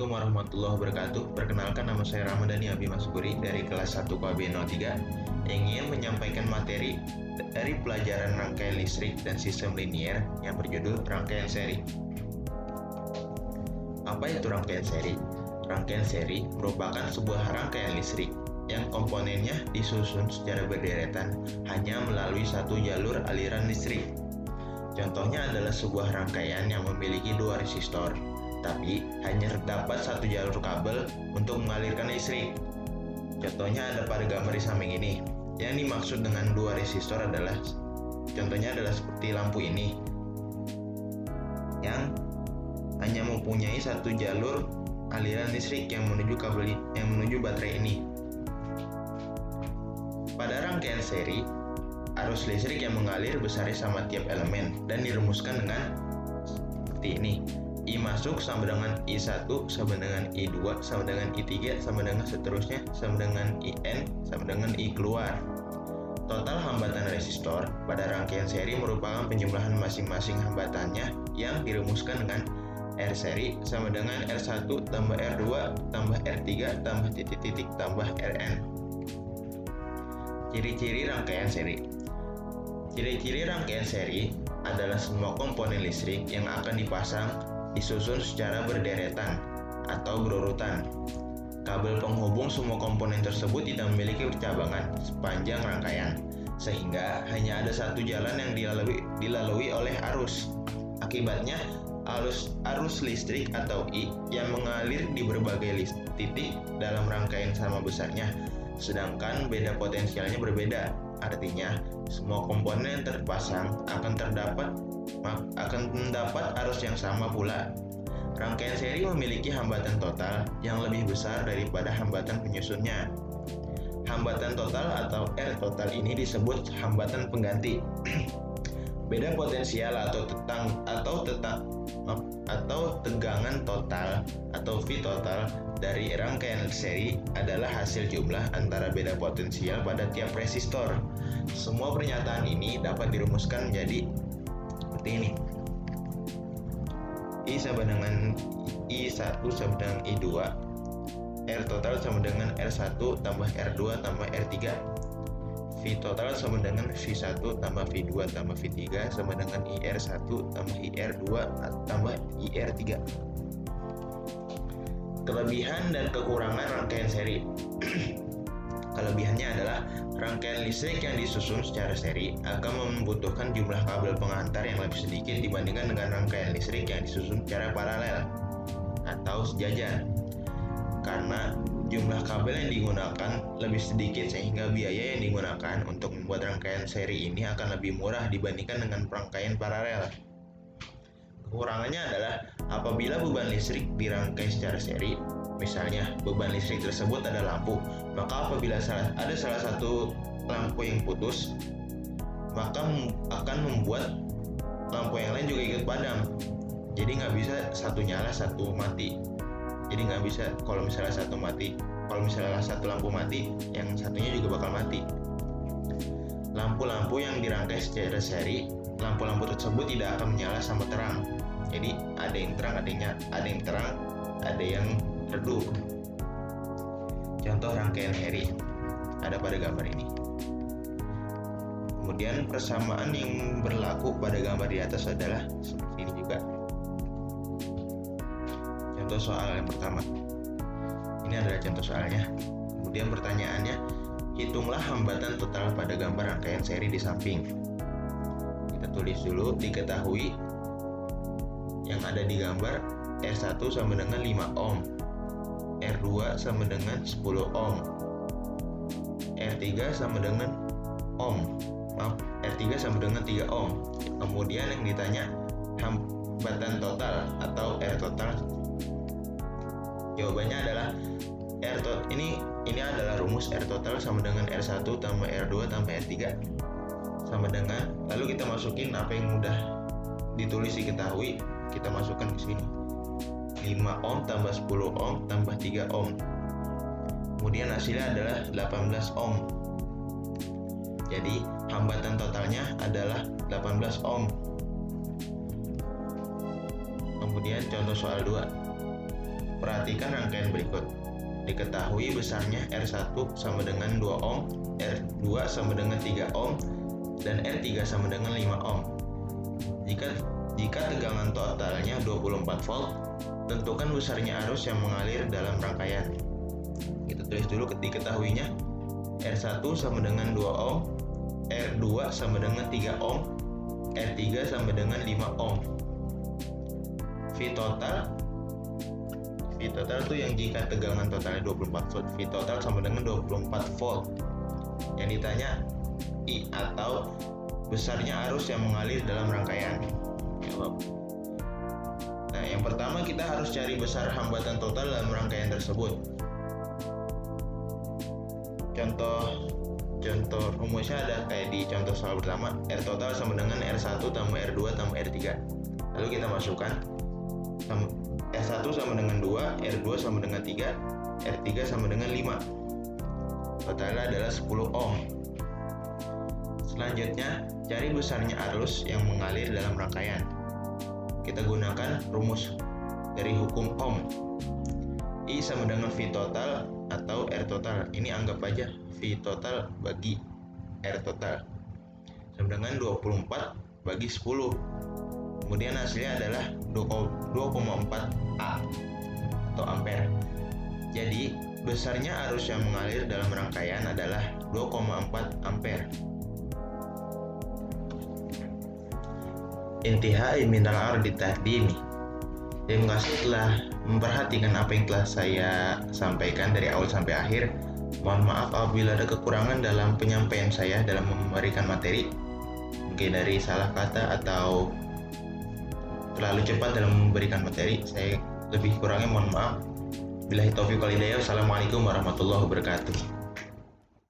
Assalamualaikum warahmatullahi wabarakatuh. Perkenalkan, nama saya Ramadhani Abi Maskuri dari kelas 1 KB03 yang ingin menyampaikan materi dari pelajaran rangkaian listrik dan sistem linier yang berjudul rangkaian seri. Apa itu rangkaian seri? Rangkaian seri merupakan sebuah rangkaian listrik yang komponennya disusun secara berderetan hanya melalui satu jalur aliran listrik. Contohnya adalah sebuah rangkaian yang memiliki dua resistor, tapi hanya terdapat satu jalur kabel untuk mengalirkan listrik. Contohnya ada pada gambar di samping ini. Yang dimaksud dengan dua resistor adalah, contohnya adalah seperti lampu ini, yang hanya mempunyai satu jalur aliran listrik yang menuju kabel yang menuju baterai ini. Pada rangkaian seri, arus listrik yang mengalir besarnya sama tiap elemen dan dirumuskan dengan seperti ini. I masuk sama dengan I1 sama dengan I2 sama dengan I3 sama dengan seterusnya sama dengan IN sama dengan I keluar. Total hambatan resistor pada rangkaian seri merupakan penjumlahan masing-masing hambatannya yang dirumuskan dengan R seri sama dengan R1 tambah R2 tambah R3 tambah titik-titik tambah Rn. Ciri-ciri rangkaian seri. Ciri-ciri rangkaian seri adalah semua komponen listrik yang akan dipasang disusun secara berderetan atau berurutan. Kabel penghubung semua komponen tersebut tidak memiliki percabangan sepanjang rangkaian, sehingga hanya ada satu jalan yang dilalui oleh arus. Akibatnya, arus listrik atau I yang mengalir di berbagai titik dalam rangkaian sama besarnya, sedangkan beda potensialnya berbeda. Artinya, semua komponen yang terpasang akan mendapat arus yang sama pula. Rangkaian seri memiliki hambatan total yang lebih besar daripada hambatan penyusunnya. Hambatan total atau R total ini disebut hambatan pengganti. Beda potensial atau tegangan total atau V total dari rangkaian seri adalah hasil jumlah antara beda potensial pada tiap resistor. Semua pernyataan ini dapat dirumuskan menjadi seperti ini. I sama dengan I1 sama dengan I2, R total sama dengan R1 tambah R2 tambah R3, V total sama dengan V1 tambah V2 tambah V3 sama dengan IR1 tambah IR2 tambah IR3. Kelebihan dan kekurangan rangkaian seri. Kelebihannya adalah rangkaian listrik yang disusun secara seri akan membutuhkan jumlah kabel pengantar yang lebih sedikit dibandingkan dengan rangkaian listrik yang disusun secara paralel atau sejajar. Karena jumlah kabel yang digunakan lebih sedikit, sehingga biaya yang digunakan untuk membuat rangkaian seri ini akan lebih murah dibandingkan dengan rangkaian paralel. Kekurangannya adalah apabila beban listrik dirangkai secara seri, misalnya beban listrik tersebut ada lampu, maka apabila ada salah satu lampu yang putus, maka akan membuat lampu yang lain juga ikut padam. Jadi nggak bisa satu nyala satu mati. Jadi nggak bisa kalau misalnya satu lampu mati, yang satunya juga bakal mati. Lampu-lampu yang dirangkai secara seri, lampu-lampu tersebut tidak akan menyala sama terang. Jadi ada yang terang, ada yang redup. Contoh rangkaian seri ada pada gambar ini. Kemudian persamaan yang berlaku pada gambar di atas adalah seperti ini juga. Contoh soal yang pertama. Ini adalah contoh soalnya. Kemudian pertanyaannya, hitunglah hambatan total pada gambar rangkaian seri di samping. Kita tulis dulu, diketahui yang ada di gambar R1 sama dengan 5 ohm, R2 sama dengan 10 ohm, R3 sama dengan R3 sama dengan 3 ohm. Kemudian yang ditanya hambatan total atau R total. Jawabannya adalah ini adalah rumus R total sama dengan R1 tambah R2 tambah R3 sama dengan, lalu kita masukin apa yang udah ditulis diketahui, kita masukkan ke sini. 5 ohm tambah 10 ohm tambah 3 ohm. Kemudian hasilnya adalah 18 ohm. Jadi hambatan totalnya adalah 18 ohm. Kemudian contoh soal 2. Perhatikan rangkaian berikut. Diketahui besarnya R1 sama dengan 2 ohm, R2 sama dengan 3 ohm, dan R3 sama dengan 5 ohm. Jika tegangan totalnya 24 volt, tentukan besarnya arus yang mengalir dalam rangkaian. Kita tulis dulu diketahuinya. R1 sama dengan 2 ohm, R2 sama dengan 3 ohm, R3 sama dengan 5 ohm. V total itu yang jika tegangan totalnya 24 volt, V total sama dengan 24 volt. Yang ditanya I atau besarnya arus yang mengalir dalam rangkaian. Nah, yang pertama kita harus cari besar hambatan total dalam rangkaian tersebut. Contoh rumusnya ada kayak di contoh soal pertama, R total sama dengan R1 tambah R2 tambah R3. Lalu kita masukkan R1 sama dengan 2, R2 sama dengan 3, R3 sama dengan 5. Totalnya adalah 10 ohm. Selanjutnya, cari besarnya arus yang mengalir dalam rangkaian. Kita gunakan rumus dari hukum Ohm. I sama dengan V total atau R total. Ini anggap aja V total bagi R total. Sama dengan 24 bagi 10. Kemudian hasilnya adalah 2,4 A atau ampere. Jadi, besarnya arus yang mengalir dalam rangkaian adalah 2,4 ampere. Intihai minal ardi tahdimi. Terima kasih telah memperhatikan apa yang telah saya sampaikan dari awal sampai akhir. Mohon maaf apabila ada kekurangan dalam penyampaian saya dalam memberikan materi. Mungkin dari salah kata atau terlalu cepat dalam memberikan materi. Saya lebih kurangnya mohon maaf. Billahi taufiq wal hidayah. Wassalamualaikum warahmatullahi wabarakatuh.